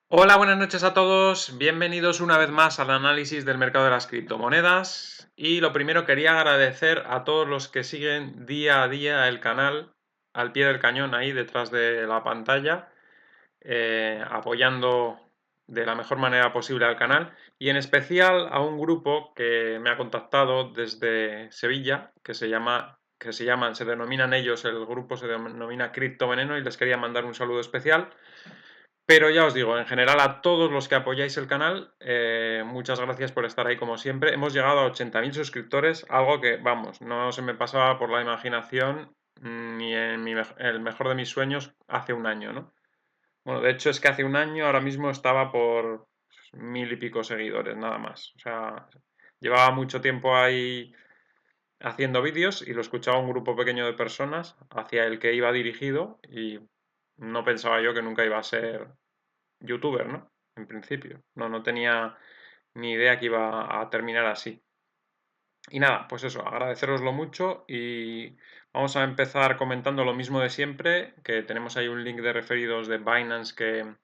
Hola, buenas noches a todos. Bienvenidos una vez más al análisis del mercado de las criptomonedas. Y lo primero quería agradecer a todos los que siguen día a día el canal al pie del cañón ahí detrás de la pantalla, apoyando de la mejor manera posible al canal y en especial a un grupo que me ha contactado desde Sevilla se denominan ellos, el grupo se denomina Cripto Veneno y les quería mandar un saludo especial. Pero ya os digo, en general a todos los que apoyáis el canal, muchas gracias por estar ahí como siempre. Hemos llegado a 80.000 suscriptores, algo que, vamos, no se me pasaba por la imaginación ni en el mejor de mis sueños hace un año, ¿no? Bueno, de hecho es que hace un año ahora mismo estaba por 1.000 y pico seguidores, nada más. O sea, llevaba mucho tiempo ahí haciendo vídeos y lo escuchaba un grupo pequeño de personas hacia el que iba dirigido y no pensaba yo que nunca iba a ser youtuber, ¿no? En principio. No tenía ni idea que iba a terminar así. Y nada, pues eso, agradeceroslo mucho y vamos a empezar comentando lo mismo de siempre, que tenemos ahí un link de referidos de Binance que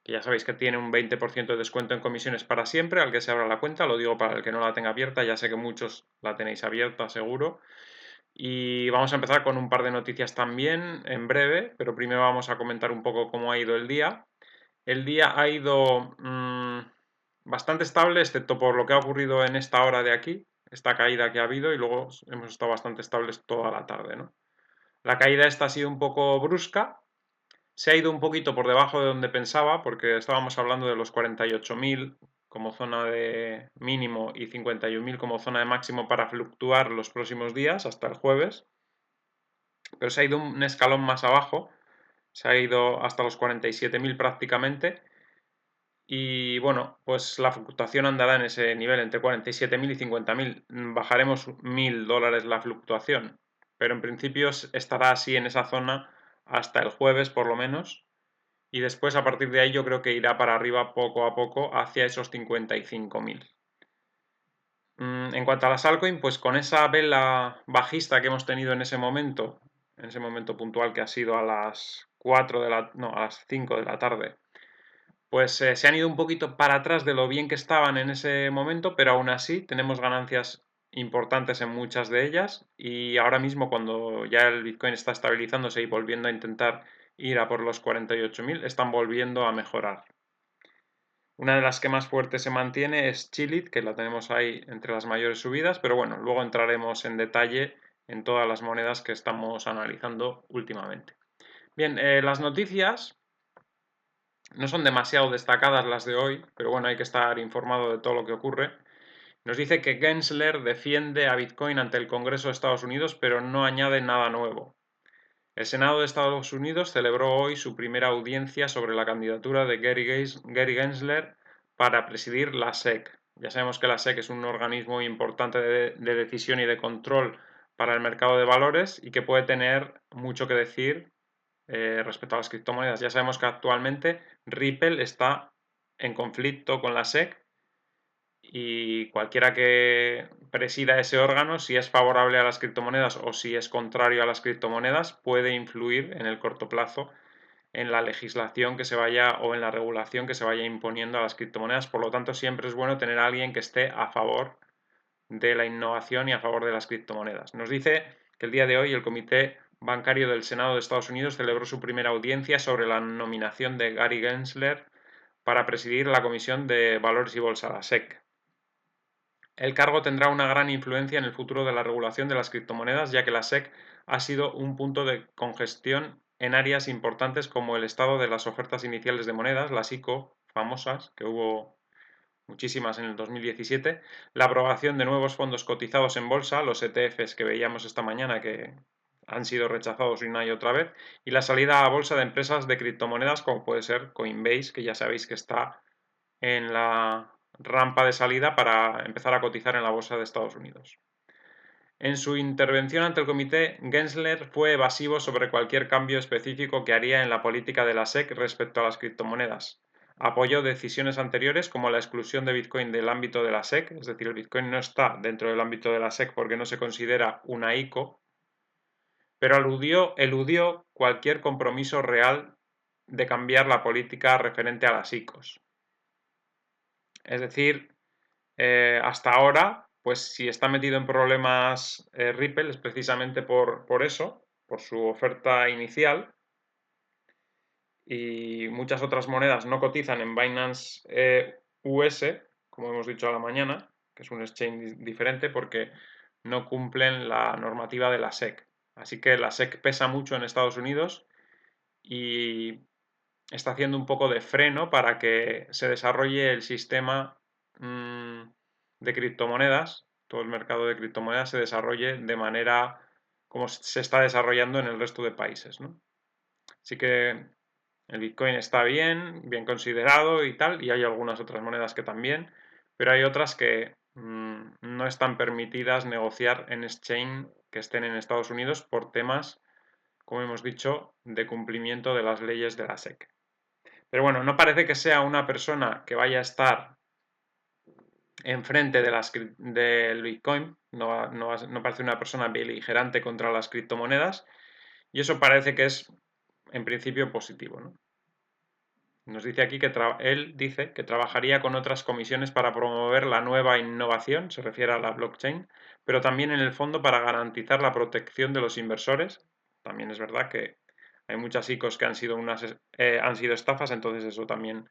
ya sabéis que tiene un 20% de descuento en comisiones para siempre, al que se abra la cuenta, lo digo para el que no la tenga abierta, ya sé que muchos la tenéis abierta seguro. Y vamos a empezar con un par de noticias también en breve, pero primero vamos a comentar un poco cómo ha ido el día. El día ha ido bastante estable, excepto por lo que ha ocurrido en esta hora de aquí, esta caída que ha habido, y luego hemos estado bastante estables toda la tarde, ¿no? La caída esta ha sido un poco brusca, se ha ido un poquito por debajo de donde pensaba, porque estábamos hablando de los 48.000 como zona de mínimo y 51.000 como zona de máximo para fluctuar los próximos días, hasta el jueves, pero se ha ido un escalón más abajo, se ha ido hasta los 47.000 prácticamente. Y bueno, pues la fluctuación andará en ese nivel, entre 47.000 y 50.000. Bajaremos $1.000 la fluctuación, pero en principio estará así en esa zona hasta el jueves por lo menos. Y después a partir de ahí yo creo que irá para arriba poco a poco hacia esos 55.000. En cuanto a las altcoins, pues con esa vela bajista que hemos tenido en ese momento puntual que ha sido a las 4 de la, no, a las 5 de la tarde, pues se han ido un poquito para atrás de lo bien que estaban en ese momento, pero aún así tenemos ganancias importantes en muchas de ellas y ahora mismo cuando ya el Bitcoin está estabilizándose y volviendo a intentar ir a por los 48.000, están volviendo a mejorar. Una de las que más fuerte se mantiene es Chilit, que la tenemos ahí entre las mayores subidas, pero bueno, luego entraremos en detalle en todas las monedas que estamos analizando últimamente. Bien, las noticias no son demasiado destacadas las de hoy, pero bueno, hay que estar informado de todo lo que ocurre. Nos dice que Gensler defiende a Bitcoin ante el Congreso de Estados Unidos, pero no añade nada nuevo. El Senado de Estados Unidos celebró hoy su primera audiencia sobre la candidatura de Gary Gensler para presidir la SEC. Ya sabemos que la SEC es un organismo importante de decisión y de control para el mercado de valores y que puede tener mucho que decir respecto a las criptomonedas. Ya sabemos que actualmente Ripple está en conflicto con la SEC y cualquiera que presida ese órgano, si es favorable a las criptomonedas o si es contrario a las criptomonedas, puede influir en el corto plazo en la legislación que se vaya o en la regulación que se vaya imponiendo a las criptomonedas. Por lo tanto, siempre es bueno tener a alguien que esté a favor de la innovación y a favor de las criptomonedas. Nos dice que el día de hoy el Comité Bancario del Senado de Estados Unidos celebró su primera audiencia sobre la nominación de Gary Gensler para presidir la Comisión de Valores y Bolsa, la SEC. El cargo tendrá una gran influencia en el futuro de la regulación de las criptomonedas, ya que la SEC ha sido un punto de congestión en áreas importantes como el estado de las ofertas iniciales de monedas, las ICO famosas, que hubo muchísimas en el 2017, la aprobación de nuevos fondos cotizados en bolsa, los ETFs que veíamos esta mañana que han sido rechazados una y otra vez, y la salida a bolsa de empresas de criptomonedas como puede ser Coinbase, que ya sabéis que está en la rampa de salida para empezar a cotizar en la bolsa de Estados Unidos. En su intervención ante el comité, Gensler fue evasivo sobre cualquier cambio específico que haría en la política de la SEC respecto a las criptomonedas. Apoyó decisiones anteriores como la exclusión de Bitcoin del ámbito de la SEC, es decir, el Bitcoin no está dentro del ámbito de la SEC porque no se considera una ICO, pero eludió cualquier compromiso real de cambiar la política referente a las ICOs. Es decir, hasta ahora, pues si está metido en problemas Ripple es precisamente por eso, por su oferta inicial, y muchas otras monedas no cotizan en Binance US, como hemos dicho a la mañana, que es un exchange diferente porque no cumplen la normativa de la SEC. Así que la SEC pesa mucho en Estados Unidos y está haciendo un poco de freno para que se desarrolle el sistema de criptomonedas, todo el mercado de criptomonedas se desarrolle de manera como se está desarrollando en el resto de países, ¿no? Así que el Bitcoin está bien considerado y tal, y hay algunas otras monedas que también, pero hay otras que no están permitidas negociar en exchange que estén en Estados Unidos por temas, como hemos dicho, de cumplimiento de las leyes de la SEC. Pero bueno, no parece que sea una persona que vaya a estar enfrente del Bitcoin, no parece una persona beligerante contra las criptomonedas, y eso parece que es en principio positivo, ¿no? Nos dice aquí que él dice que trabajaría con otras comisiones para promover la nueva innovación, se refiere a la blockchain, pero también en el fondo para garantizar la protección de los inversores. También es verdad que hay muchas ICOs que han sido estafas, entonces eso también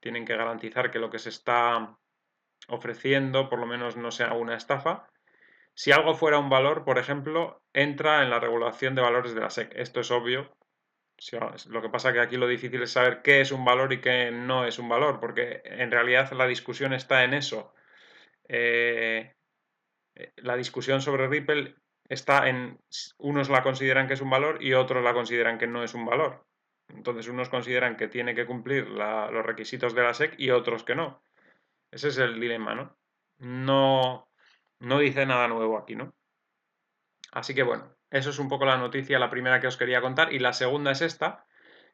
tienen que garantizar que lo que se está ofreciendo por lo menos no sea una estafa. Si algo fuera un valor, por ejemplo, entra en la regulación de valores de la SEC. Esto es obvio. Lo que pasa que aquí lo difícil es saber qué es un valor y qué no es un valor, porque en realidad la discusión está en eso. La discusión sobre Ripple está en unos la consideran que es un valor y otros la consideran que no es un valor. Entonces unos consideran que tiene que cumplir los requisitos de la SEC y otros que no. Ese es el dilema, ¿no? No dice nada nuevo aquí, ¿no? Así que bueno, eso es un poco la noticia, la primera que os quería contar. Y la segunda es esta,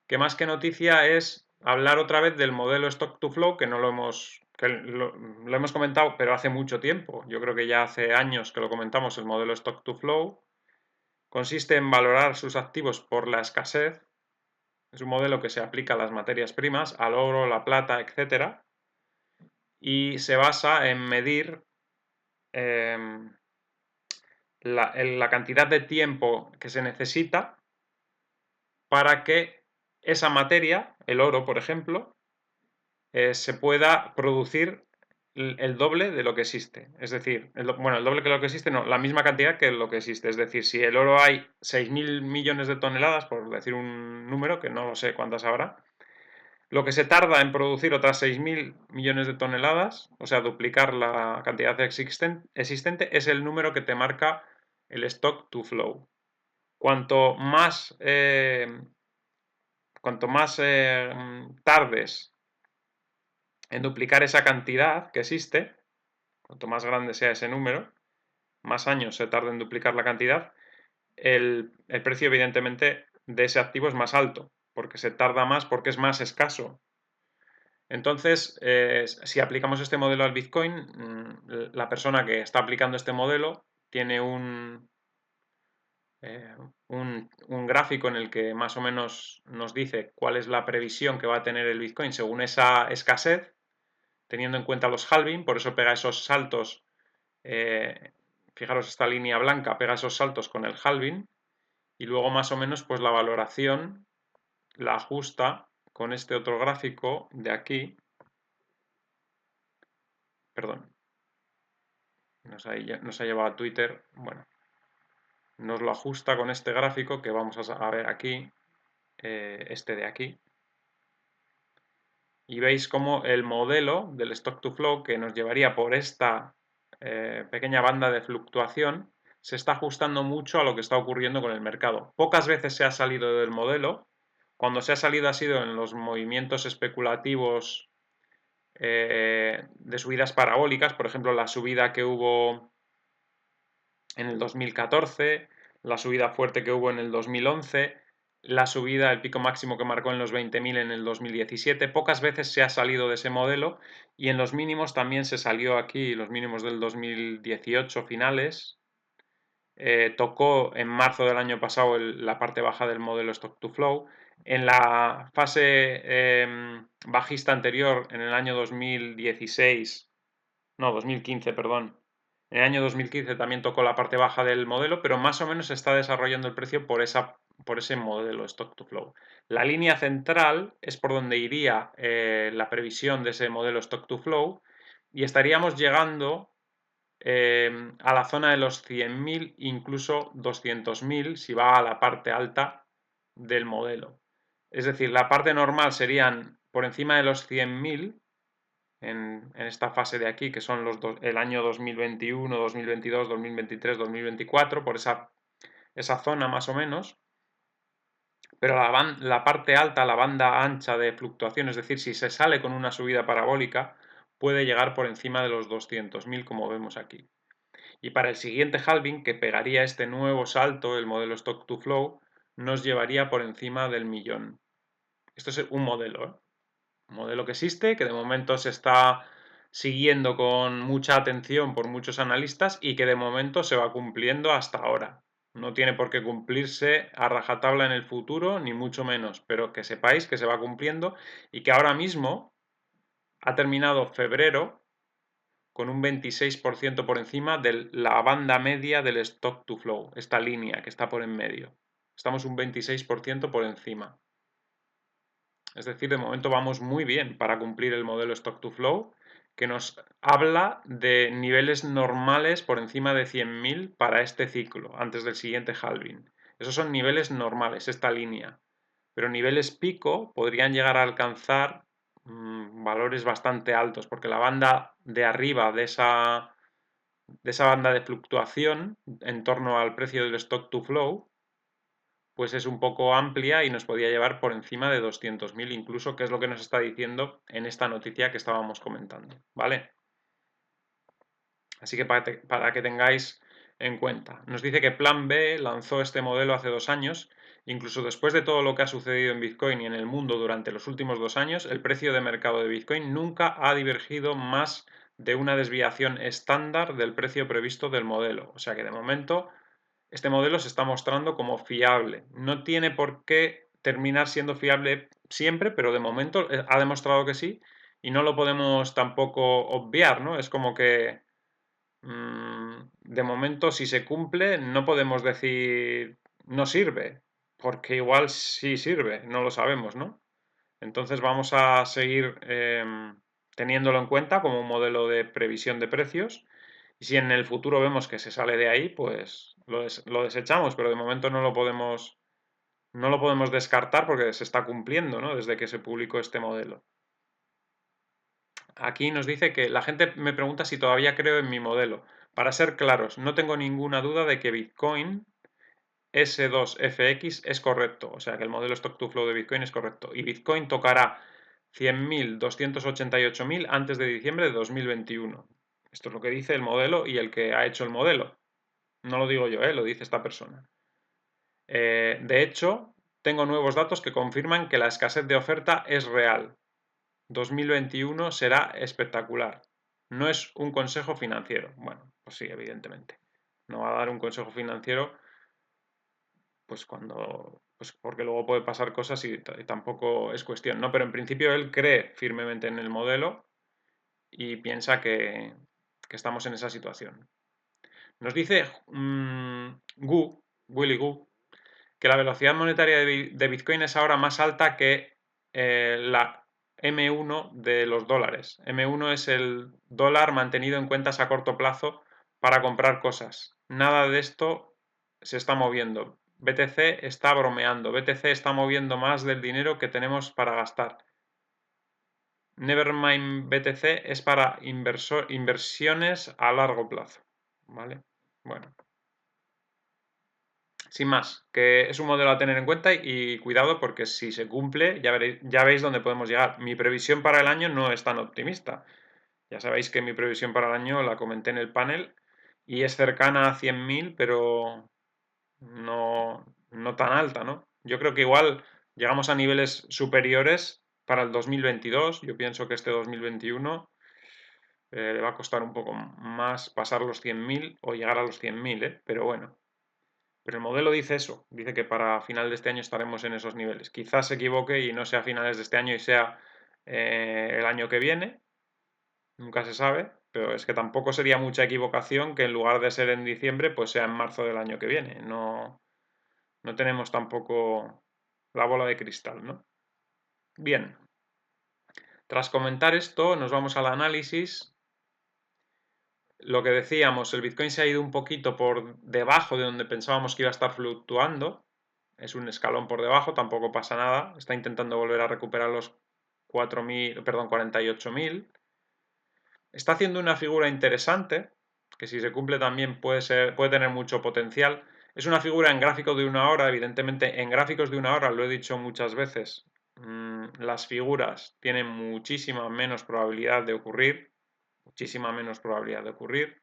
que más que noticia es hablar otra vez del modelo Stock to Flow, que no lo hemos, que lo hemos comentado, pero hace mucho tiempo. Yo creo que ya hace años que lo comentamos, el modelo Stock to Flow. Consiste en valorar sus activos por la escasez. Es un modelo que se aplica a las materias primas, al oro, la plata, etc. Y se basa en medir la cantidad de tiempo que se necesita para que esa materia, el oro, por ejemplo, se pueda producir el doble de lo que existe. Es decir, el doble que lo que existe, no, la misma cantidad que lo que existe. Es decir, si el oro hay 6.000 millones de toneladas, por decir un número, que no sé cuántas habrá, lo que se tarda en producir otras 6.000 millones de toneladas, o sea, duplicar la cantidad existente, es el número que te marca el stock to flow. Cuanto más, tardes en duplicar esa cantidad que existe, cuanto más grande sea ese número, más años se tarda en duplicar la cantidad, el precio evidentemente de ese activo es más alto, porque se tarda más, porque es más escaso. Entonces, si aplicamos este modelo al Bitcoin, la persona que está aplicando este modelo tiene un gráfico en el que más o menos nos dice cuál es la previsión que va a tener el Bitcoin según esa escasez, teniendo en cuenta los halving, por eso pega esos saltos, fijaros esta línea blanca, pega esos saltos con el halving, y luego más o menos pues la valoración la ajusta con este otro gráfico de aquí, perdón, nos ha llevado a Twitter, bueno, nos lo ajusta con este gráfico que vamos a ver aquí, este de aquí, y veis cómo el modelo del stock to flow que nos llevaría por esta pequeña banda de fluctuación se está ajustando mucho a lo que está ocurriendo con el mercado. Pocas veces se ha salido del modelo, cuando se ha salido ha sido en los movimientos especulativos de subidas parabólicas, por ejemplo la subida que hubo en el 2014, la subida fuerte que hubo en el 2011, la subida, el pico máximo que marcó en los 20.000 en el 2017. Pocas veces se ha salido de ese modelo y en los mínimos también se salió aquí, los mínimos del 2018 finales. Tocó en marzo del año pasado la parte baja del modelo Stock to Flow. En la fase bajista anterior, en el año 2016, no, 2015, perdón. En el año 2015 también tocó la parte baja del modelo, pero más o menos se está desarrollando el precio por ese modelo Stock to Flow. La línea central es por donde iría la previsión de ese modelo Stock to Flow y estaríamos llegando a la zona de los 100.000, incluso 200.000 si va a la parte alta del modelo. Es decir, la parte normal serían por encima de los 100.000 en esta fase de aquí, que son el año 2021, 2022, 2023, 2024, por esa zona más o menos. Pero la parte alta, la banda ancha de fluctuación, es decir, si se sale con una subida parabólica, puede llegar por encima de los 200.000, como vemos aquí. Y para el siguiente halving, que pegaría este nuevo salto, el modelo Stock to Flow, nos llevaría por encima del millón. Esto es un modelo, ¿eh? Un modelo que existe, que de momento se está siguiendo con mucha atención por muchos analistas y que de momento se va cumpliendo hasta ahora. No tiene por qué cumplirse a rajatabla en el futuro, ni mucho menos, pero que sepáis que se va cumpliendo y que ahora mismo ha terminado febrero con un 26% por encima de la banda media del stock to flow, esta línea que está por en medio. Estamos un 26% por encima. Es decir, de momento vamos muy bien para cumplir el modelo stock to flow, que nos habla de niveles normales por encima de 100.000 para este ciclo, antes del siguiente halving. Esos son niveles normales, esta línea. Pero niveles pico podrían llegar a alcanzar valores bastante altos, porque la banda de arriba de esa banda de fluctuación en torno al precio del stock to flow, pues es un poco amplia y nos podía llevar por encima de 200.000 incluso, que es lo que nos está diciendo en esta noticia que estábamos comentando, ¿vale? Así que para que tengáis en cuenta. Nos dice que Plan B lanzó este modelo hace 2 años. Incluso después de todo lo que ha sucedido en Bitcoin y en el mundo durante los últimos 2 años, el precio de mercado de Bitcoin nunca ha divergido más de una desviación estándar del precio previsto del modelo. O sea que de momento este modelo se está mostrando como fiable. No tiene por qué terminar siendo fiable siempre, pero de momento ha demostrado que sí y no lo podemos tampoco obviar, ¿no? Es como que de momento si se cumple no podemos decir no sirve, porque igual sí sirve, no lo sabemos, ¿no? Entonces vamos a seguir teniéndolo en cuenta como un modelo de previsión de precios. Y si en el futuro vemos que se sale de ahí, pues lo desechamos, pero de momento no lo podemos descartar porque se está cumpliendo, ¿no? Desde que se publicó este modelo. Aquí nos dice que la gente me pregunta si todavía creo en mi modelo. Para ser claros, no tengo ninguna duda de que Bitcoin S2FX es correcto, o sea que el modelo Stock to Flow de Bitcoin es correcto. Y Bitcoin tocará 100.000, 288.000 antes de diciembre de 2021. Esto es lo que dice el modelo y el que ha hecho el modelo. No lo digo yo, lo dice esta persona. De hecho, tengo nuevos datos que confirman que la escasez de oferta es real. 2021 será espectacular. No es un consejo financiero. Bueno, pues sí, evidentemente. No va a dar un consejo financiero, pues pues porque luego puede pasar cosas y tampoco es cuestión, ¿no? Pero en principio él cree firmemente en el modelo y piensa que estamos en esa situación. Nos dice Willy Gu, que la velocidad monetaria de Bitcoin es ahora más alta que la M1 de los dólares. M1 es el dólar mantenido en cuentas a corto plazo para comprar cosas. Nada de esto se está moviendo. BTC está bromeando. BTC está moviendo más del dinero que tenemos para gastar. Nevermind BTC es para inversiones a largo plazo. ¿Vale? Bueno. Sin más, que es un modelo a tener en cuenta y cuidado porque si se cumple ya veis dónde podemos llegar. Mi previsión para el año no es tan optimista. Ya sabéis que mi previsión para el año la comenté en el panel y es cercana a 100.000, pero no tan alta, ¿no? Yo creo que igual llegamos a niveles superiores para el 2022. Yo pienso que este 2021 le va a costar un poco más pasar los 100.000 o llegar a los 100.000, ¿eh? Pero bueno. Pero el modelo dice eso, dice que para final de este año estaremos en esos niveles. Quizás se equivoque y no sea a finales de este año y sea el año que viene, nunca se sabe, pero es que tampoco sería mucha equivocación que en lugar de ser en diciembre, pues sea en marzo del año que viene. No, no tenemos tampoco la bola de cristal, ¿no? Bien, tras comentar esto, nos vamos al análisis. Lo que decíamos, el Bitcoin se ha ido un poquito por debajo de donde pensábamos que iba a estar fluctuando. Es un escalón por debajo, tampoco pasa nada. Está intentando volver a recuperar los 4.000, perdón, 48.000. Está haciendo una figura interesante, que si se cumple también puede tener mucho potencial. Es una figura en gráfico de una hora, evidentemente en gráficos de una hora, lo he dicho muchas veces, las figuras tienen muchísima menos probabilidad de ocurrir, muchísima menos probabilidad de ocurrir.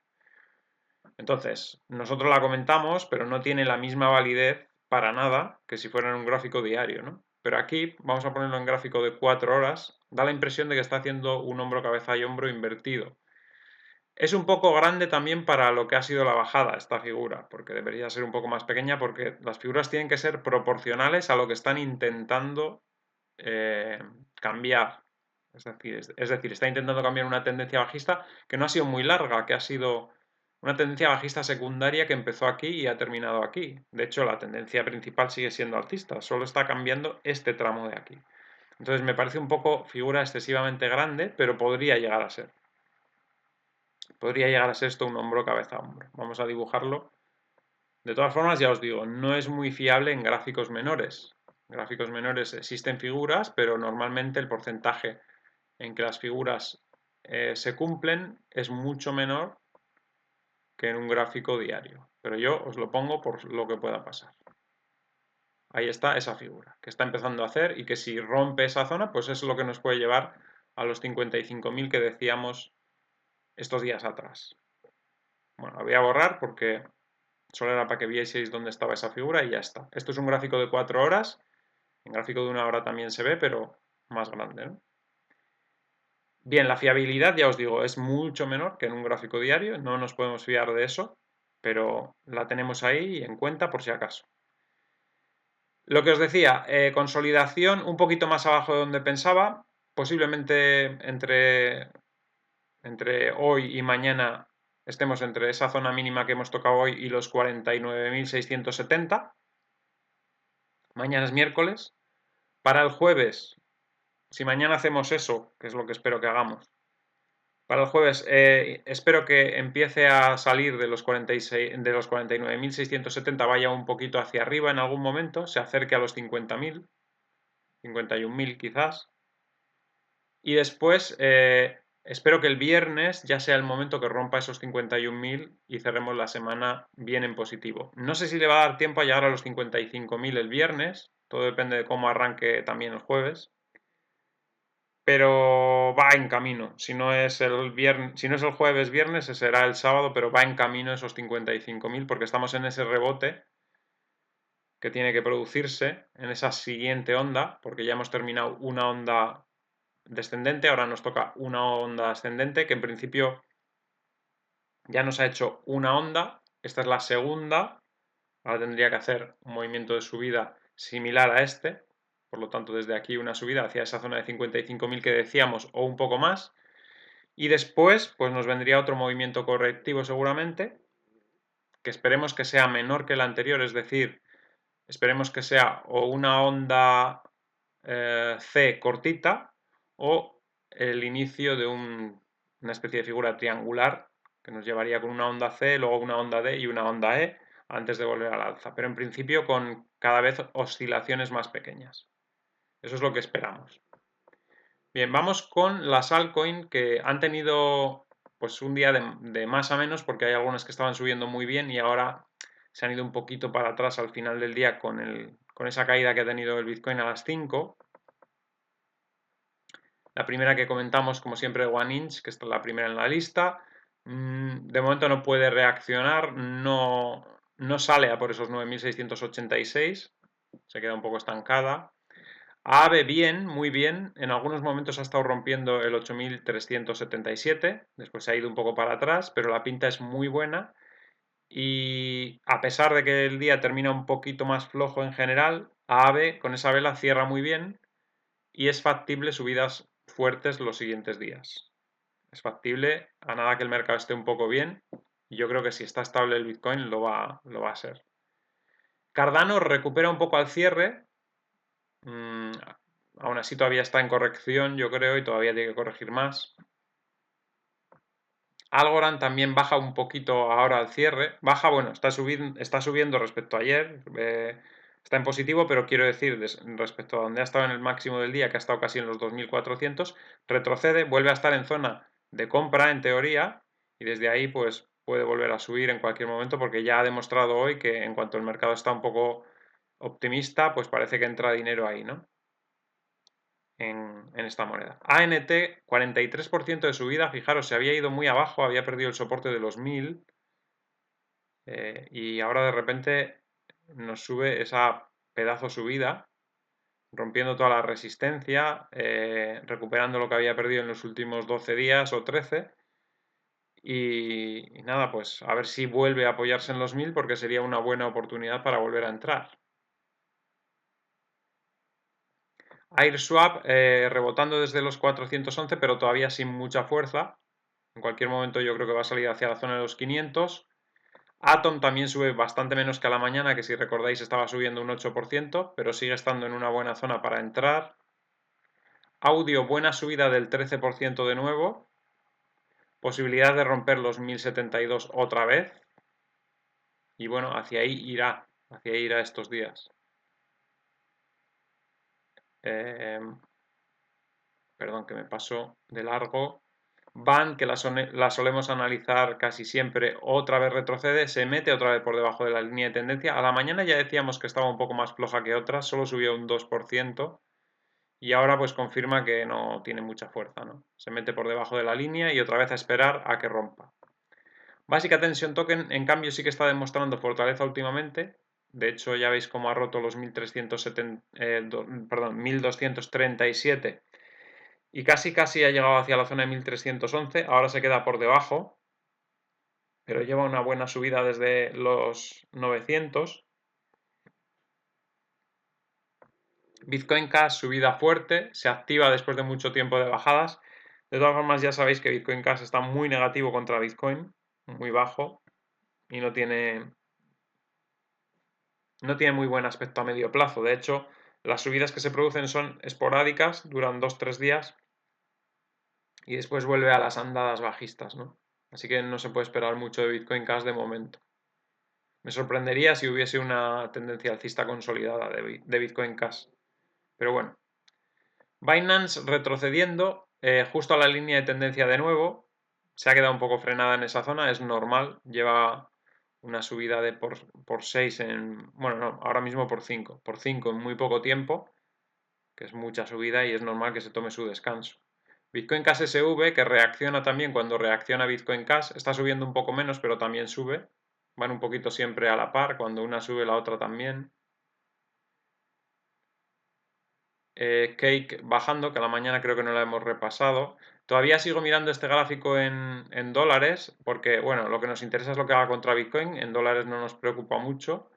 Entonces, nosotros la comentamos, pero no tiene la misma validez para nada que si fuera en un gráfico diario, ¿no? Pero aquí vamos a ponerlo en gráfico de 4 horas, da la impresión de que está haciendo un hombro, cabeza y hombro invertido. Es un poco grande también para lo que ha sido la bajada esta figura, porque debería ser un poco más pequeña, porque las figuras tienen que ser proporcionales a lo que están intentando cambiar. Es decir, está intentando cambiar una tendencia bajista que no ha sido muy larga, que ha sido una tendencia bajista secundaria que empezó aquí y ha terminado aquí. De hecho, la tendencia principal sigue siendo alcista, solo está cambiando este tramo de aquí. Entonces me parece un poco figura excesivamente grande, pero podría llegar a ser. Podría llegar a ser esto un hombro, cabeza, hombro. Vamos a dibujarlo. De todas formas, ya os digo, no es muy fiable en gráficos menores. En gráficos menores existen figuras, pero normalmente el porcentaje en que las figuras se cumplen es mucho menor que en un gráfico diario. Pero yo os lo pongo por lo que pueda pasar. Ahí está esa figura, que está empezando a hacer y que si rompe esa zona, pues es lo que nos puede llevar a los 55.000 que decíamos estos días atrás. Bueno, la voy a borrar porque solo era para que vieseis dónde estaba esa figura y ya está. Esto es un gráfico de 4 horas. En gráfico de una hora también se ve, pero más grande, ¿no? Bien, la fiabilidad, ya os digo, es mucho menor que en un gráfico diario. No nos podemos fiar de eso, pero la tenemos ahí en cuenta por si acaso. Lo que os decía, consolidación un poquito más abajo de donde pensaba. Posiblemente entre hoy y mañana estemos entre esa zona mínima que hemos tocado hoy y los 49.670. Mañana es miércoles. Para el jueves, si mañana hacemos eso, que es lo que espero que hagamos, para el jueves espero que empiece a salir de los 49.670, vaya un poquito hacia arriba en algún momento, se acerque a los 50.000, 51.000 quizás. Y después espero que el viernes ya sea el momento que rompa esos 51.000 y cerremos la semana bien en positivo. No sé si le va a dar tiempo a llegar a los 55.000 el viernes, todo depende de cómo arranque también el jueves, pero va en camino. Si no es el viernes, si no es el jueves, viernes, será el sábado, pero va en camino esos 55.000 porque estamos en ese rebote que tiene que producirse en esa siguiente onda, porque ya hemos terminado una onda descendente, ahora nos toca una onda ascendente, que en principio ya nos ha hecho una onda, esta es la segunda, ahora tendría que hacer un movimiento de subida similar a este, por lo tanto desde aquí una subida hacia esa zona de 55.000 que decíamos o un poco más, y después pues nos vendría otro movimiento correctivo seguramente, que esperemos que sea menor que el anterior, es decir, esperemos que sea o una onda C cortita o el inicio de una especie de figura triangular que nos llevaría con una onda C, luego una onda D y una onda E antes de volver al alza, pero en principio con cada vez oscilaciones más pequeñas. Eso es lo que esperamos. Bien, vamos con las altcoins que han tenido pues un día de más a menos porque hay algunas que estaban subiendo muy bien y ahora se han ido un poquito para atrás al final del día con esa caída que ha tenido el Bitcoin a las 5. La primera que comentamos, como siempre, OneInch, que está la primera en la lista. De momento no puede reaccionar, no sale a por esos 9.686, se queda un poco estancada. AAVE bien, muy bien, en algunos momentos ha estado rompiendo el 8.377, después se ha ido un poco para atrás, pero la pinta es muy buena Y a pesar de que el día termina un poquito más flojo en general, AAVE con esa vela cierra muy bien y es factible subidas fuertes los siguientes días. Es factible a nada que el mercado esté un poco bien. Y yo creo que si está estable el Bitcoin lo va a ser. Cardano recupera un poco al cierre. Aún así todavía está en corrección, yo creo, y todavía tiene que corregir más. Algorand también baja un poquito ahora al cierre. Baja, bueno, está subiendo respecto a ayer. Está en positivo, pero quiero decir, respecto a donde ha estado en el máximo del día, que ha estado casi en los 2400, retrocede, vuelve a estar en zona de compra, en teoría, y desde ahí pues puede volver a subir en cualquier momento, porque ya ha demostrado hoy que en cuanto el mercado está un poco optimista, pues parece que entra dinero ahí, ¿no? En esta moneda. ANT, 43% de subida, fijaros, se había ido muy abajo, había perdido el soporte de los 1000 y ahora de repente nos sube esa pedazo subida, rompiendo toda la resistencia, recuperando lo que había perdido en los últimos 12 días o 13 y nada, pues a ver si vuelve a apoyarse en los 1000 porque sería una buena oportunidad para volver a entrar. AirSwap rebotando desde los 411 pero todavía sin mucha fuerza. En cualquier momento yo creo que va a salir hacia la zona de los 500. Atom también sube bastante menos que a la mañana, que si recordáis estaba subiendo un 8%, pero sigue estando en una buena zona para entrar. Audio, buena subida del 13% de nuevo. Posibilidad de romper los 1072 otra vez. Y bueno, hacia ahí irá estos días. Perdón que me paso de largo. Van, que la solemos analizar casi siempre, otra vez retrocede, se mete otra vez por debajo de la línea de tendencia. A la mañana ya decíamos que estaba un poco más floja que otras, solo subió un 2% y ahora pues confirma que no tiene mucha fuerza, ¿no? Se mete por debajo de la línea y otra vez a esperar a que rompa. Básica Tension Token, en cambio, sí que está demostrando fortaleza últimamente. De hecho, ya veis cómo ha roto los 1237 y casi ha llegado hacia la zona de 1311, ahora se queda por debajo, pero lleva una buena subida desde los 900. Bitcoin Cash, subida fuerte, se activa después de mucho tiempo de bajadas. De todas formas, ya sabéis que Bitcoin Cash está muy negativo contra Bitcoin, muy bajo, y no tiene muy buen aspecto a medio plazo. De hecho, las subidas que se producen son esporádicas, duran 2-3 días, y después vuelve a las andadas bajistas, ¿no? Así que no se puede esperar mucho de Bitcoin Cash de momento. Me sorprendería si hubiese una tendencia alcista consolidada de Bitcoin Cash. Pero bueno. Binance retrocediendo justo a la línea de tendencia de nuevo. Se ha quedado un poco frenada en esa zona, es normal. Lleva una subida de por 6 en... Bueno, no, ahora mismo por 5. Por 5 en muy poco tiempo, que es mucha subida y es normal que se tome su descanso. Bitcoin Cash SV, que reacciona también cuando reacciona Bitcoin Cash, está subiendo un poco menos, pero también sube. Van un poquito siempre a la par, cuando una sube la otra también. Cake bajando, que a la mañana creo que no la hemos repasado. Todavía sigo mirando este gráfico en dólares, porque bueno, lo que nos interesa es lo que haga contra Bitcoin, en dólares no nos preocupa mucho,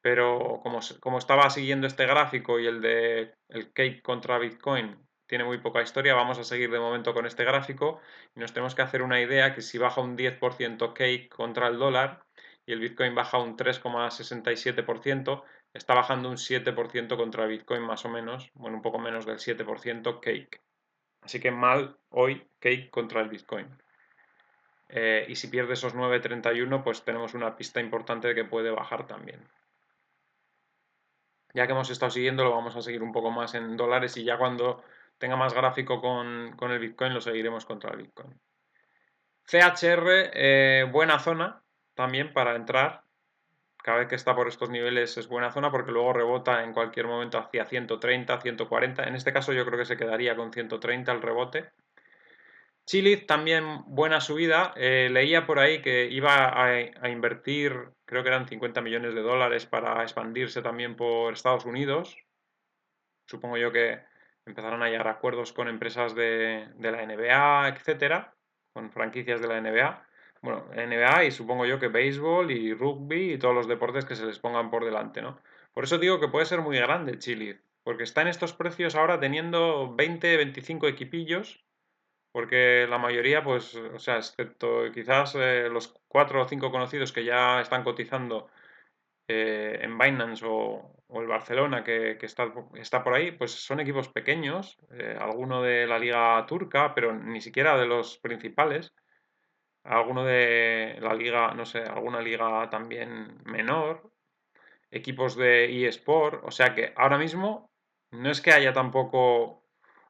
pero como estaba siguiendo este gráfico y el de el Cake contra Bitcoin tiene muy poca historia, vamos a seguir de momento con este gráfico y nos tenemos que hacer una idea que si baja un 10% Cake contra el dólar y el Bitcoin baja un 3,67%, está bajando un 7% contra el Bitcoin más o menos, bueno, un poco menos del 7% Cake. Así que mal hoy Cake contra el Bitcoin. Y si pierde esos 9,31, pues tenemos una pista importante de que puede bajar también. Ya que hemos estado siguiendo, lo vamos a seguir un poco más en dólares y ya cuando tenga más gráfico con el Bitcoin lo seguiremos contra el Bitcoin. CHR, buena zona también para entrar. Cada vez que está por estos niveles es buena zona porque luego rebota en cualquier momento hacia 130, 140. En este caso yo creo que se quedaría con 130 el rebote. Chiliz también buena subida. Leía por ahí que iba a invertir, creo que eran 50 millones de dólares para expandirse también por Estados Unidos. Supongo yo que empezarán a llegar a acuerdos con empresas de la NBA, etcétera, con franquicias de la NBA. bueno, NBA y supongo yo que béisbol y rugby y todos los deportes que se les pongan por delante, ¿no? Por eso digo que puede ser muy grande Chile, porque está en estos precios ahora teniendo 20, 25 equipillos, porque la mayoría, pues, o sea, excepto quizás los 4 o 5 conocidos que ya están cotizando en Binance o el Barcelona que está por ahí, pues son equipos pequeños, alguno de la liga turca, pero ni siquiera de los principales, alguno de la liga, no sé, alguna liga también menor, equipos de eSport, o sea que ahora mismo no es que haya tampoco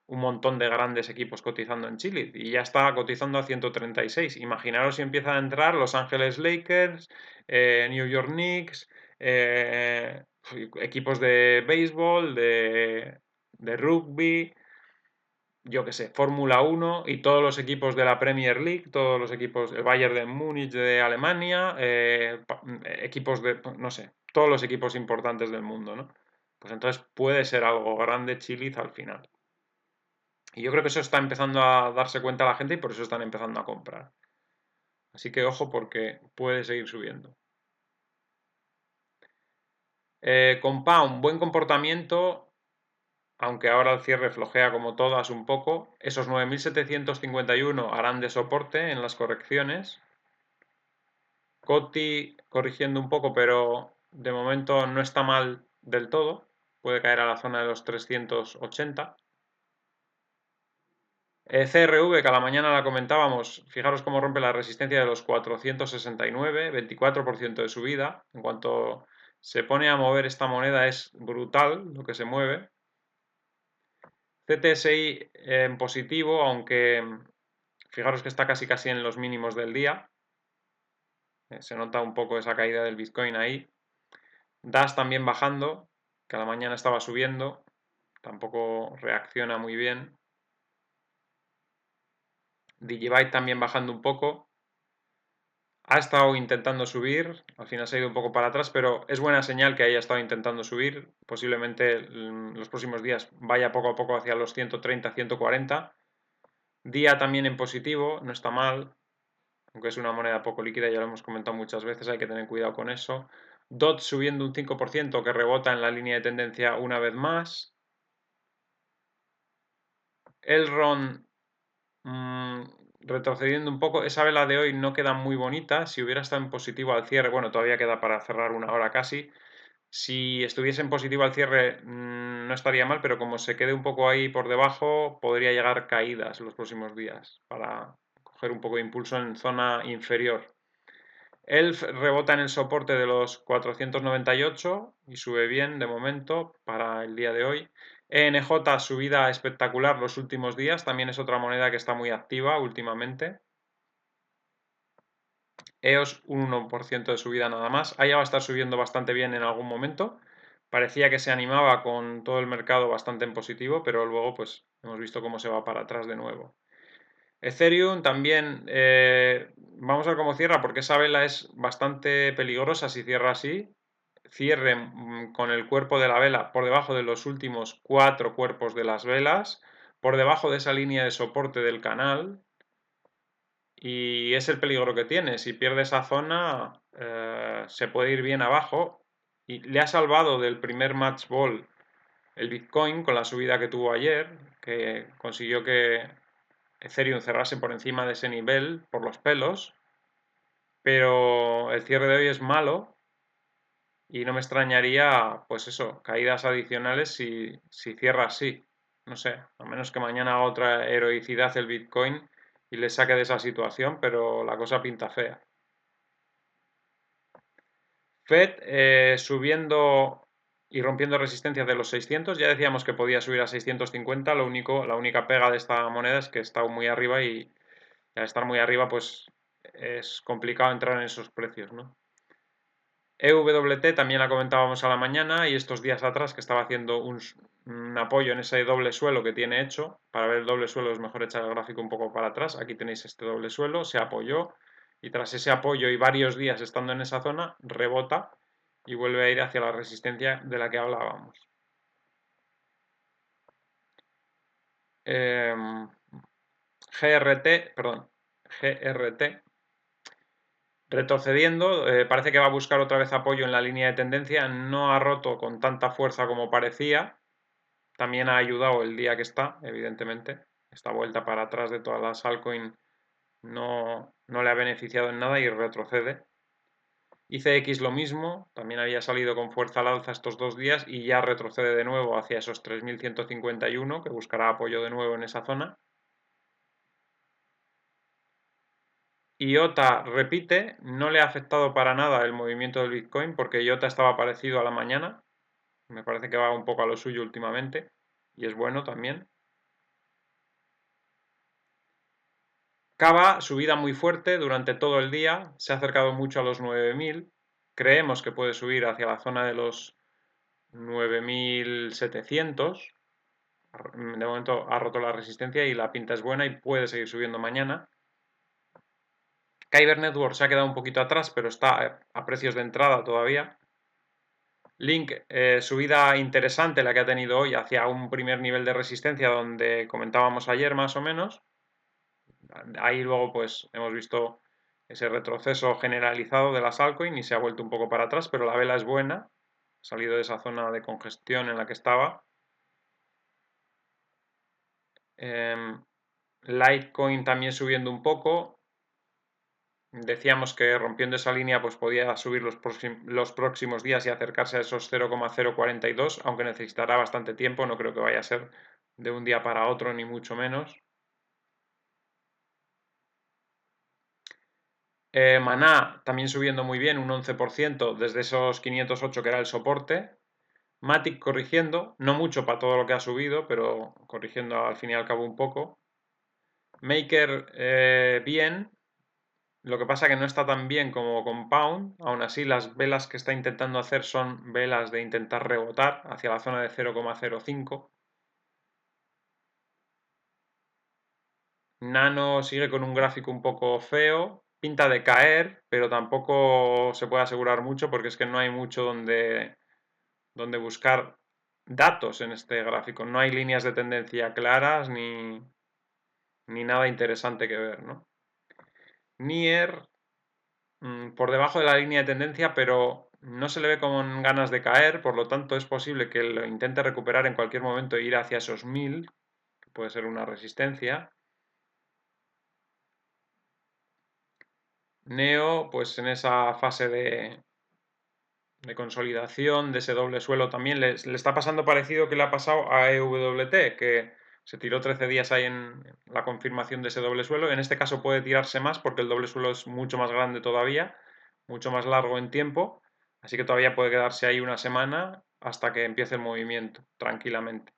un montón de grandes equipos cotizando en Chile y ya está cotizando a 136. Imaginaros si empiezan a entrar Los Ángeles Lakers, New York Knicks, eh, equipos de béisbol, de rugby, yo qué sé, Fórmula 1 y todos los equipos de la Premier League, todos los equipos, el Bayern de Múnich de Alemania, equipos de, no sé, todos los equipos importantes del mundo, ¿no? Pues entonces puede ser algo grande Chiliz al final. Y yo creo que eso está empezando a darse cuenta la gente y por eso están empezando a comprar. Así que ojo porque puede seguir subiendo. Compound, buen comportamiento, aunque ahora el cierre flojea como todas un poco. Esos 9.751 harán de soporte en las correcciones. Coti corrigiendo un poco, pero de momento no está mal del todo. Puede caer a la zona de los 380. CRV, que a la mañana la comentábamos, fijaros cómo rompe la resistencia de los 469, 24% de subida. En cuanto se pone a mover esta moneda es brutal lo que se mueve. CTSI en positivo, aunque fijaros que está casi casi en los mínimos del día. Se nota un poco esa caída del Bitcoin ahí. DAS también bajando, que a la mañana estaba subiendo, tampoco reacciona muy bien. Digibyte también bajando un poco. Ha estado intentando subir, al final se ha ido un poco para atrás, pero es buena señal que haya estado intentando subir. Posiblemente los próximos días vaya poco a poco hacia los 130, 140. Día también en positivo, no está mal, aunque es una moneda poco líquida, ya lo hemos comentado muchas veces, hay que tener cuidado con eso. DOT subiendo un 5% que rebota en la línea de tendencia una vez más. Elrond retrocediendo un poco, esa vela de hoy no queda muy bonita. Si hubiera estado en positivo al cierre, bueno, todavía queda para cerrar una hora casi. Si estuviese en positivo al cierre, no estaría mal, pero como se quede un poco ahí por debajo, podría llegar caídas los próximos días para coger un poco de impulso en zona inferior. ELF rebota en el soporte de los 498 y sube bien de momento para el día de hoy. ENJ subida espectacular los últimos días, también es otra moneda que está muy activa últimamente. EOS un 1% de subida nada más. Ahí va a estar subiendo bastante bien en algún momento. Parecía que se animaba con todo el mercado bastante en positivo, pero luego pues hemos visto cómo se va para atrás de nuevo. Ethereum también, vamos a ver cómo cierra, porque esa vela es bastante peligrosa si cierra así. Cierre con el cuerpo de la vela por debajo de los últimos 4 cuerpos de las velas, por debajo de esa línea de soporte del canal. Y es el peligro que tiene. Si pierde esa zona, se puede ir bien abajo. Y le ha salvado del primer match ball el Bitcoin con la subida que tuvo ayer, que consiguió que Ethereum cerrase por encima de ese nivel por los pelos, pero el cierre de hoy es malo y no me extrañaría, pues eso, caídas adicionales si cierra así. No sé, a menos que mañana haga otra heroicidad el Bitcoin y le saque de esa situación, pero la cosa pinta fea. Fed subiendo y rompiendo resistencias de los 600, ya decíamos que podía subir a 650, la única pega de esta moneda es que está muy arriba y al estar muy arriba pues es complicado entrar en esos precios, ¿no? EWT también la comentábamos a la mañana y estos días atrás que estaba haciendo un apoyo en ese doble suelo que tiene hecho. Para ver el doble suelo es mejor echar el gráfico un poco para atrás. Aquí tenéis este doble suelo, se apoyó y tras ese apoyo y varios días estando en esa zona, rebota y vuelve a ir hacia la resistencia de la que hablábamos. GRT, perdón, GRT Retrocediendo, parece que va a buscar otra vez apoyo en la línea de tendencia, no ha roto con tanta fuerza como parecía, también ha ayudado el día que está, evidentemente, esta vuelta para atrás de todas las altcoins no le ha beneficiado en nada y retrocede. ICX lo mismo, también había salido con fuerza al alza estos 2 días y ya retrocede de nuevo hacia esos 3.151, que buscará apoyo de nuevo en esa zona. IOTA repite, no le ha afectado para nada el movimiento del Bitcoin porque IOTA estaba parecido a la mañana, me parece que va un poco a lo suyo últimamente y es bueno también. Cava, subida muy fuerte durante todo el día, se ha acercado mucho a los 9.000, creemos que puede subir hacia la zona de los 9.700, de momento ha roto la resistencia y la pinta es buena y puede seguir subiendo mañana. Kyber Network se ha quedado un poquito atrás, pero está a precios de entrada todavía. Link, subida interesante la que ha tenido hoy hacia un primer nivel de resistencia donde comentábamos ayer más o menos. Ahí luego pues hemos visto ese retroceso generalizado de las altcoins y se ha vuelto un poco para atrás, pero la vela es buena, ha salido de esa zona de congestión en la que estaba. Litecoin también subiendo un poco. Decíamos que rompiendo esa línea pues podía subir los próximos días y acercarse a esos 0,042, aunque necesitará bastante tiempo, no creo que vaya a ser de un día para otro ni mucho menos. Maná también subiendo muy bien, un 11% desde esos 508 que era el soporte. Matic corrigiendo, no mucho para todo lo que ha subido, pero corrigiendo al fin y al cabo un poco. Maker bien, lo que pasa que no está tan bien como Compound, aún así las velas que está intentando hacer son velas de intentar rebotar hacia la zona de 0,05. Nano sigue con un gráfico un poco feo, pinta de caer, pero tampoco se puede asegurar mucho porque es que no hay mucho donde buscar datos en este gráfico. No hay líneas de tendencia claras ni nada interesante que ver, ¿no? Nier por debajo de la línea de tendencia, pero no se le ve con ganas de caer, por lo tanto es posible que lo intente recuperar en cualquier momento e ir hacia esos 1000, que puede ser una resistencia. Neo, pues en esa fase de consolidación, de ese doble suelo también, le está pasando parecido que le ha pasado a EWT, que se tiró 13 días ahí en la confirmación de ese doble suelo. En este caso puede tirarse más porque el doble suelo es mucho más grande todavía, mucho más largo en tiempo, así que todavía puede quedarse ahí una semana hasta que empiece el movimiento, tranquilamente.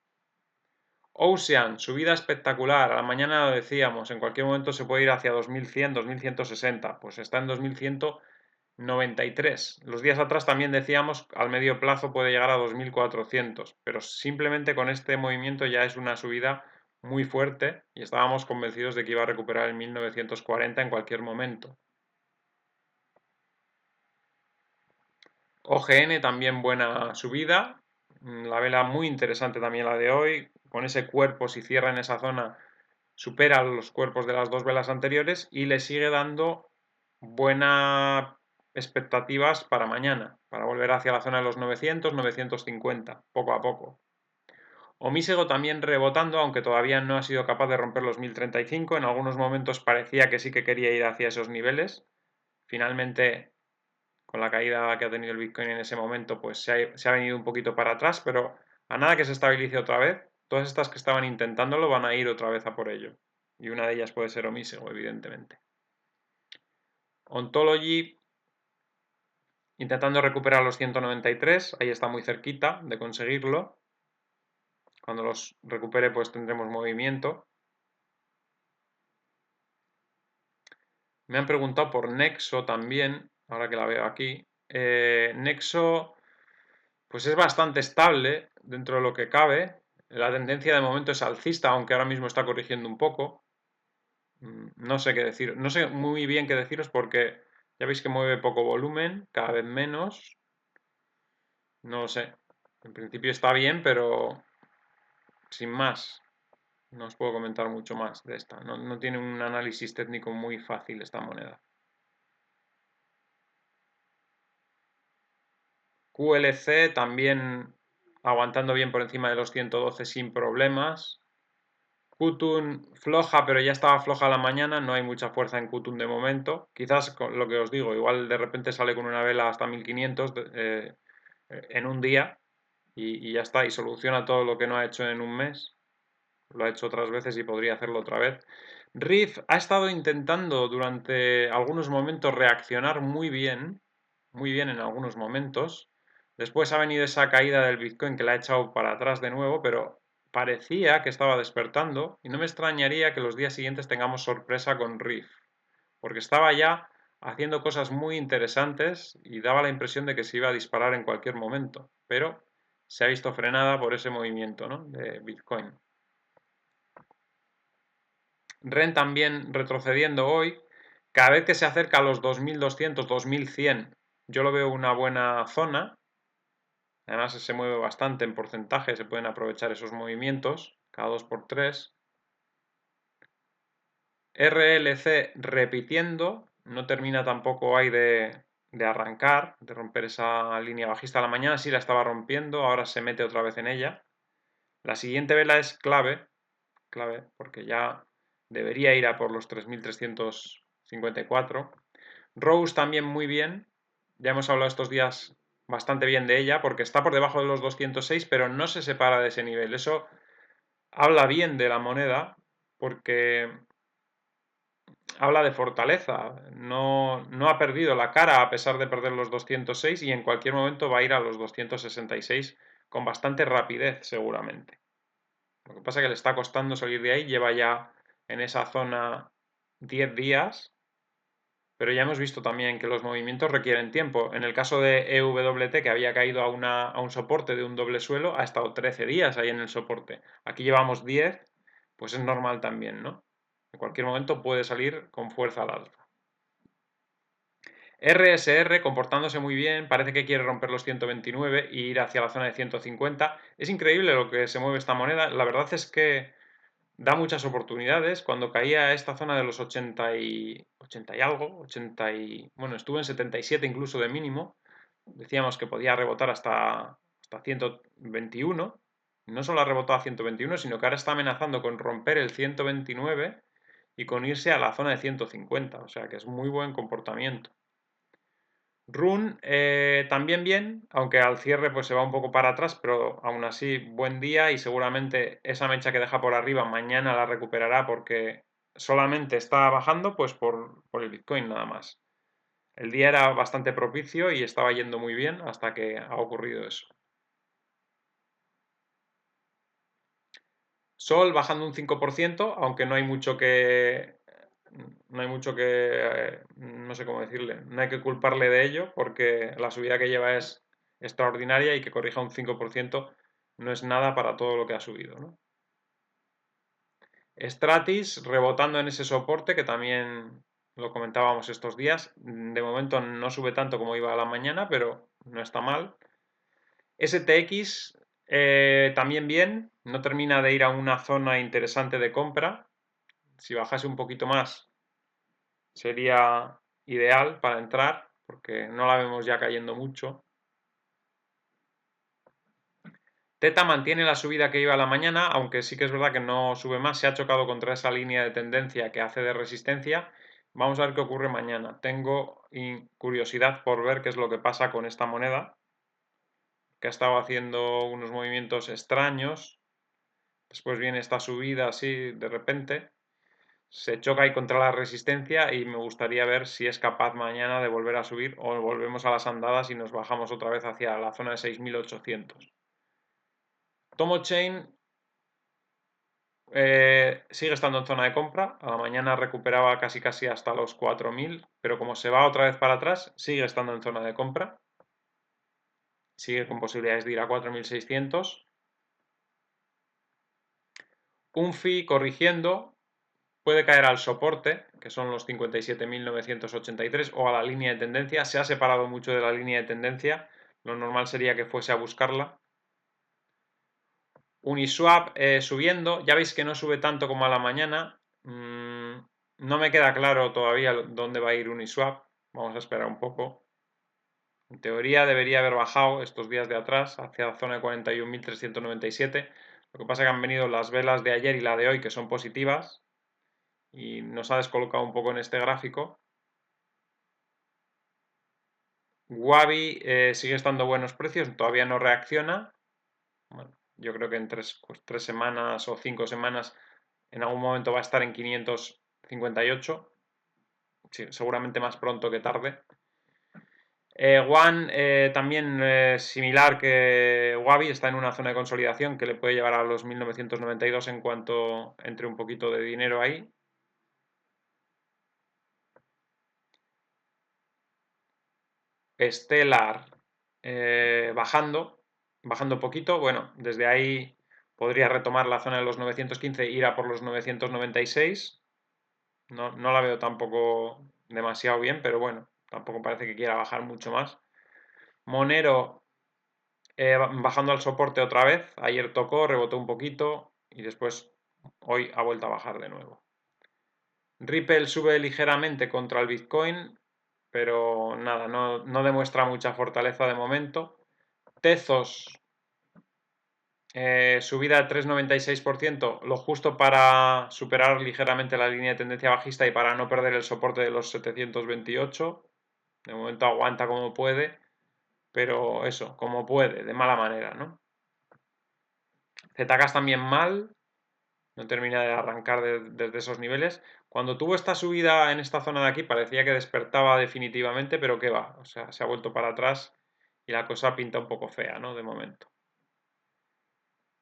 Ocean, subida espectacular, a la mañana lo decíamos, en cualquier momento se puede ir hacia 2100, 2160, pues está en 2193. Los días atrás también decíamos al medio plazo puede llegar a 2400, pero simplemente con este movimiento ya es una subida muy fuerte y estábamos convencidos de que iba a recuperar el 1940 en cualquier momento. OGN también buena subida, la vela muy interesante también la de hoy, con ese cuerpo si cierra en esa zona supera los cuerpos de las dos velas anteriores y le sigue dando buenas expectativas para mañana, para volver hacia la zona de los 900, 950, poco a poco. Omísego también rebotando, aunque todavía no ha sido capaz de romper los 1035, en algunos momentos parecía que sí que quería ir hacia esos niveles. Finalmente, con la caída que ha tenido el Bitcoin en ese momento, pues se ha venido un poquito para atrás, pero a nada que se estabilice otra vez, todas estas que estaban intentándolo van a ir otra vez a por ello. Y una de ellas puede ser Omísego, evidentemente. Ontology intentando recuperar los 193, ahí está muy cerquita de conseguirlo. Cuando los recupere pues tendremos movimiento. Me han preguntado por Nexo también, ahora que la veo aquí. Nexo pues es bastante estable dentro de lo que cabe. La tendencia de momento es alcista, aunque ahora mismo está corrigiendo un poco. No sé qué decir, no sé muy bien qué deciros porque ya veis que mueve poco volumen, cada vez menos. No sé, en principio está bien, pero sin más. No os puedo comentar mucho más de esta. No tiene un análisis técnico muy fácil esta moneda. QLC también aguantando bien por encima de los 112 sin problemas. Qtun floja, pero ya estaba floja a la mañana, no hay mucha fuerza en Qtun de momento. Quizás lo que os digo, igual de repente sale con una vela hasta 1500 en un día y ya está, y soluciona todo lo que no ha hecho en un mes. Lo ha hecho otras veces y podría hacerlo otra vez. Riff ha estado intentando durante algunos momentos reaccionar muy bien en algunos momentos. Después ha venido esa caída del Bitcoin que la ha echado para atrás de nuevo, pero parecía que estaba despertando y no me extrañaría que los días siguientes tengamos sorpresa con Riff, porque estaba ya haciendo cosas muy interesantes y daba la impresión de que se iba a disparar en cualquier momento, pero se ha visto frenada por ese movimiento, ¿no?, de Bitcoin. REN también retrocediendo hoy. Cada vez que se acerca a los 2200, 2100, yo lo veo una buena zona. Además se mueve bastante en porcentaje, se pueden aprovechar esos movimientos cada 2x3. RLC repitiendo, no termina tampoco ahí de arrancar, de romper esa línea bajista a la mañana, sí la estaba rompiendo, ahora se mete otra vez en ella. La siguiente vela es clave, porque ya debería ir a por los 3354. Rose también muy bien, ya hemos hablado estos días bastante bien de ella, porque está por debajo de los 206, pero no se separa de ese nivel. Eso habla bien de la moneda, porque habla de fortaleza, no ha perdido la cara a pesar de perder los 206 y en cualquier momento va a ir a los 266 con bastante rapidez seguramente. Lo que pasa es que le está costando salir de ahí, lleva ya en esa zona 10 días, pero ya hemos visto también que los movimientos requieren tiempo. En el caso de EWT, que había caído a un soporte de un doble suelo, ha estado 13 días ahí en el soporte. Aquí llevamos 10, pues es normal también, ¿no? En cualquier momento puede salir con fuerza al alza. RSR comportándose muy bien, parece que quiere romper los 129 e ir hacia la zona de 150. Es increíble lo que se mueve esta moneda. La verdad es que da muchas oportunidades. Cuando caía a esta zona de los 80 y algo, bueno, estuvo en 77 incluso de mínimo. Decíamos que podía rebotar hasta 121. No solo ha rebotado a 121, sino que ahora está amenazando con romper el 129 y con irse a la zona de 150. O sea que es muy buen comportamiento. Run también bien, aunque al cierre pues se va un poco para atrás, pero aún así buen día y seguramente esa mecha que deja por arriba mañana la recuperará porque solamente está bajando pues por el Bitcoin nada más. El día era bastante propicio y estaba yendo muy bien hasta que ha ocurrido eso. Sol bajando un 5%, aunque no hay mucho que... no sé cómo decirle, no hay que culparle de ello porque la subida que lleva es extraordinaria y que corrija un 5% no es nada para todo lo que ha subido, ¿no? Stratis rebotando en ese soporte que también lo comentábamos estos días. De momento no sube tanto como iba a la mañana, pero no está mal. STX también bien, no termina de ir a una zona interesante de compra. Si bajase un poquito más sería ideal para entrar, porque no la vemos ya cayendo mucho. Teta mantiene la subida que iba a la mañana, aunque sí que es verdad que no sube más, se ha chocado contra esa línea de tendencia que hace de resistencia. Vamos a ver qué ocurre mañana. Tengo curiosidad por ver qué es lo que pasa con esta moneda, que ha estado haciendo unos movimientos extraños. Después viene esta subida así de repente. Se choca ahí contra la resistencia y me gustaría ver si es capaz mañana de volver a subir o volvemos a las andadas y nos bajamos otra vez hacia la zona de 6.800. TomoChain sigue estando en zona de compra, a la mañana recuperaba casi hasta los 4.000, pero como se va otra vez para atrás, sigue estando en zona de compra, sigue con posibilidades de ir a 4.600. UNFI corrigiendo, puede caer al soporte, que son los 57.983, o a la línea de tendencia. Se ha separado mucho de la línea de tendencia, lo normal sería que fuese a buscarla. Uniswap subiendo, ya veis que no sube tanto como a la mañana. No me queda claro todavía dónde va a ir Uniswap, vamos a esperar un poco. En teoría debería haber bajado estos días de atrás hacia la zona de 41.397. Lo que pasa es que han venido las velas de ayer y la de hoy que son positivas y nos ha descolocado un poco en este gráfico. Wabi sigue estando buenos precios, todavía no reacciona. Bueno, yo creo que en 3 semanas o 5 semanas en algún momento va a estar en 558. Sí, seguramente más pronto que tarde. One también similar que Wabi, está en una zona de consolidación que le puede llevar a los 1992 en cuanto entre un poquito de dinero ahí. Stellar bajando poquito. Bueno, desde ahí podría retomar la zona de los 915 e ir a por los 996. No la veo tampoco demasiado bien, pero bueno, tampoco parece que quiera bajar mucho más. Monero bajando al soporte otra vez. Ayer tocó, rebotó un poquito y después hoy ha vuelto a bajar de nuevo. Ripple sube ligeramente contra el Bitcoin, pero nada, no demuestra mucha fortaleza de momento. Tezos, subida de 3,96%, lo justo para superar ligeramente la línea de tendencia bajista y para no perder el soporte de los 728. De momento aguanta como puede, pero eso, como puede, de mala manera, ¿no? Zcash también mal, no termina de arrancar desde esos niveles. Cuando tuvo esta subida en esta zona de aquí parecía que despertaba definitivamente, pero qué va, o sea, se ha vuelto para atrás y la cosa pinta un poco fea, ¿no? De momento.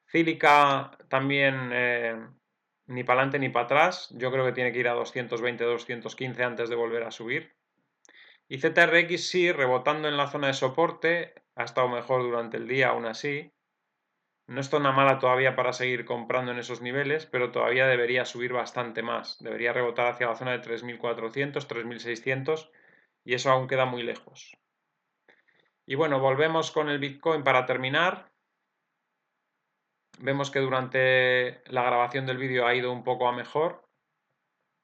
Cílica también ni para adelante ni para atrás. Yo creo que tiene que ir a 220, 215 antes de volver a subir. Y ZRX sí, rebotando en la zona de soporte. Ha estado mejor durante el día aún así. No es zona mala todavía para seguir comprando en esos niveles, pero todavía debería subir bastante más. Debería rebotar hacia la zona de 3.400, 3.600 y eso aún queda muy lejos. Y bueno, volvemos con el Bitcoin para terminar. Vemos que durante la grabación del vídeo ha ido un poco a mejor.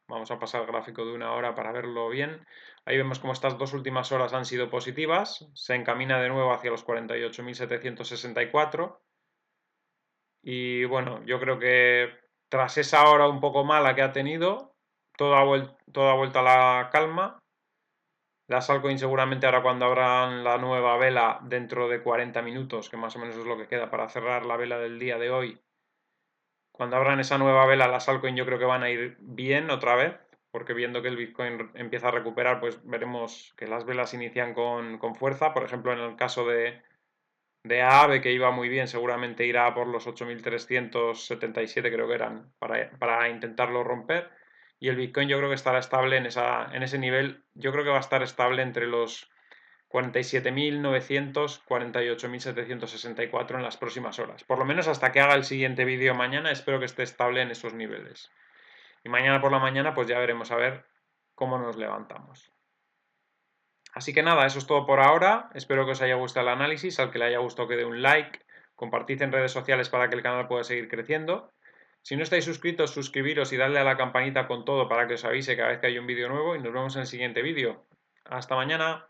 Vamos a pasar el gráfico de 1 hora para verlo bien. Ahí vemos como estas 2 últimas horas han sido positivas. Se encamina de nuevo hacia los 48.764. Y bueno, yo creo que tras esa hora un poco mala que ha tenido, todo ha vuelto a la calma. Las altcoins seguramente ahora cuando abran la nueva vela dentro de 40 minutos, que más o menos es lo que queda para cerrar la vela del día de hoy, cuando abran esa nueva vela las altcoins yo creo que van a ir bien otra vez, porque viendo que el Bitcoin empieza a recuperar, pues veremos que las velas inician con fuerza. Por ejemplo, en el caso de AAVE, que iba muy bien, seguramente irá por los 8.377, creo que eran, para intentarlo romper. Y el Bitcoin yo creo que estará estable en ese nivel. Yo creo que va a estar estable entre los 47.900, 48.764 en las próximas horas. Por lo menos hasta que haga el siguiente vídeo mañana, espero que esté estable en esos niveles. Y mañana por la mañana, pues ya veremos a ver cómo nos levantamos. Así que nada, eso es todo por ahora. Espero que os haya gustado el análisis. Al que le haya gustado que dé un like, compartid en redes sociales para que el canal pueda seguir creciendo. Si no estáis suscritos, suscribiros y darle a la campanita con todo para que os avise cada vez que hay un vídeo nuevo y nos vemos en el siguiente vídeo. Hasta mañana.